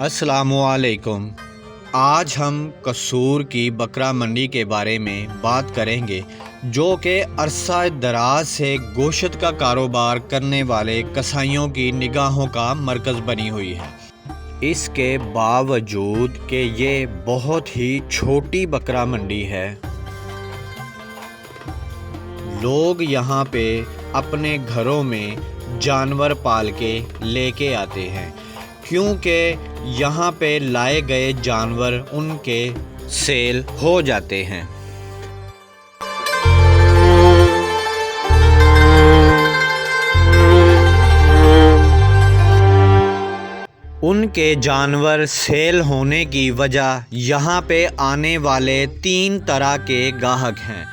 अस्सलामुअलैकुम। आज हम कसूर की बकरा मंडी के बारे में बात करेंगे, जो कि अरसा दराज से गोश्त का कारोबार करने वाले कसाईयों की निगाहों का मरकज़ बनी हुई है। इसके बावजूद कि ये बहुत ही छोटी बकरा मंडी है, लोग यहाँ पे अपने घरों में जानवर पाल के लेके आते हैं, क्योंकि यहाँ पे लाए गए जानवर उनके सेल हो जाते हैं। उनके जानवर सेल होने की वजह यहाँ पे आने वाले 3 तरह के गाहक हैं,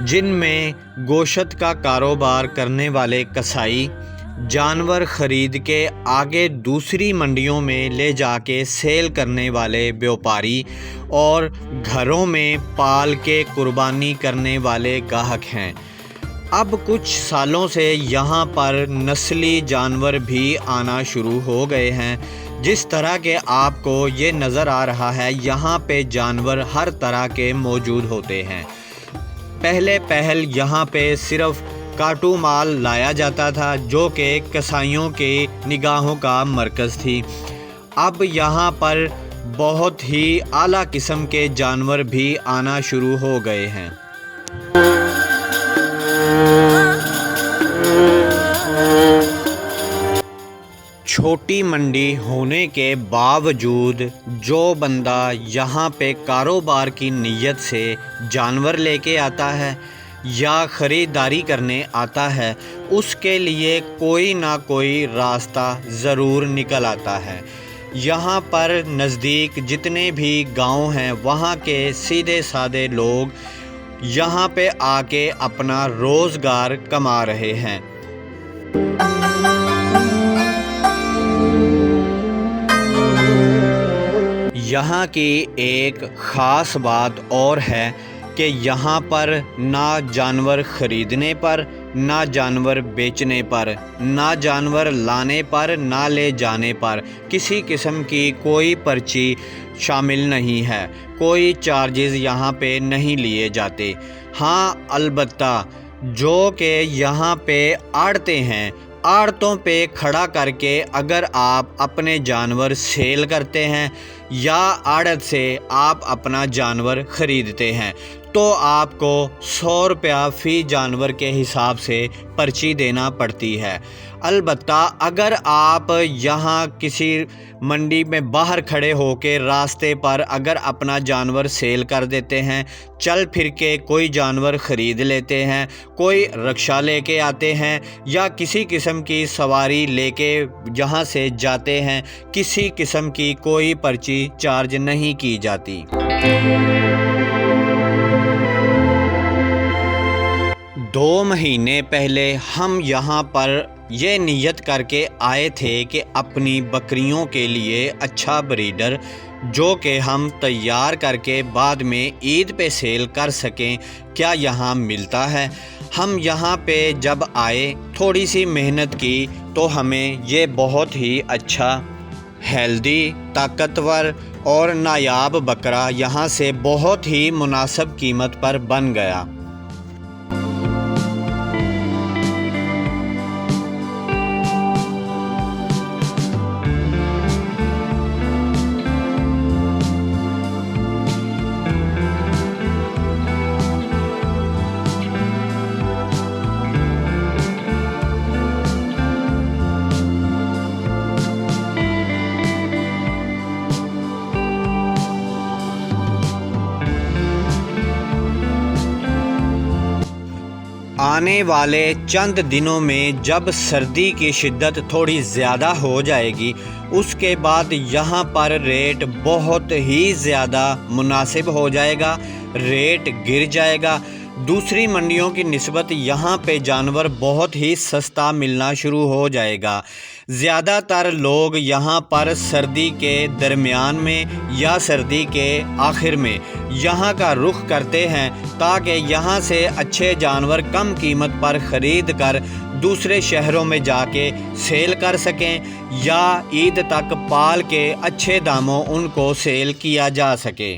जिनमें गोश्त का कारोबार करने वाले कसाई, जानवर ख़रीद के आगे दूसरी मंडियों में ले जाके सेल करने वाले व्यापारी और घरों में पाल के कुर्बानी करने वाले गाहक हैं। अब कुछ सालों से यहाँ पर नस्ली जानवर भी आना शुरू हो गए हैं। जिस तरह के आपको ये नज़र आ रहा है, यहाँ पे जानवर हर तरह के मौजूद होते हैं। पहल यहाँ पे सिर्फ़ काटू माल लाया जाता था, जो कि कसाईयों के निगाहों का मरकज़ थी। अब यहाँ पर बहुत ही आला किस्म के जानवर भी आना शुरू हो गए हैं। छोटी मंडी होने के बावजूद जो बंदा यहाँ पे कारोबार की नीयत से जानवर लेके आता है या ख़रीदारी करने आता है, उसके लिए कोई ना कोई रास्ता ज़रूर निकल आता है। यहाँ पर नज़दीक जितने भी गांव हैं, वहाँ के सीधे साधे लोग यहाँ पे आके अपना रोज़गार कमा रहे हैं। यहाँ की एक ख़ास बात और है कि यहाँ पर ना जानवर ख़रीदने पर, ना जानवर बेचने पर, ना जानवर लाने पर, ना ले जाने पर किसी किस्म की कोई पर्ची शामिल नहीं है। कोई चार्जेस यहाँ पे नहीं लिए जाते। हाँ, अलबत्ता जो कि यहाँ पे आड़तें हैं, आड़तों पे खड़ा करके अगर आप अपने जानवर सेल करते हैं या आड़त से आप अपना जानवर ख़रीदते हैं, तो आपको 100 रुपया फ़ी जानवर के हिसाब से पर्ची देना पड़ती है। अलबत्ता अगर आप यहाँ किसी मंडी में बाहर खड़े होकर रास्ते पर अगर अपना जानवर सेल कर देते हैं, चल फिर के कोई जानवर ख़रीद लेते हैं, कोई रक्षा लेके आते हैं या किसी किस्म की सवारी लेके जहाँ से जाते हैं, किसी किस्म की कोई पर्ची चार्ज नहीं की जाती। 2 महीने पहले हम यहाँ पर ये नियत करके आए थे कि अपनी बकरियों के लिए अच्छा ब्रीडर, जो कि हम तैयार करके बाद में ईद पे सेल कर सकें, क्या यहाँ मिलता है। हम यहाँ पे जब आए, थोड़ी सी मेहनत की, तो हमें ये बहुत ही अच्छा, हेल्दी, ताकतवर और नायाब बकरा यहाँ से बहुत ही मुनासिब कीमत पर बन गया। आने वाले चंद दिनों में जब सर्दी की शिद्दत थोड़ी ज़्यादा हो जाएगी, उसके बाद यहाँ पर रेट बहुत ही ज़्यादा मुनासिब हो जाएगा, रेट गिर जाएगा। दूसरी मंडियों की निस्बत यहाँ पे जानवर बहुत ही सस्ता मिलना शुरू हो जाएगा। زیادہ تر لوگ یہاں پر سردی کے درمیان میں یا سردی کے آخر میں یہاں کا رخ کرتے ہیں تاکہ یہاں سے اچھے جانور کم قیمت پر خرید کر دوسرے شہروں میں جا کے سیل کر سکیں یا عید تک پال کے اچھے داموں ان کو سیل کیا جا سکے۔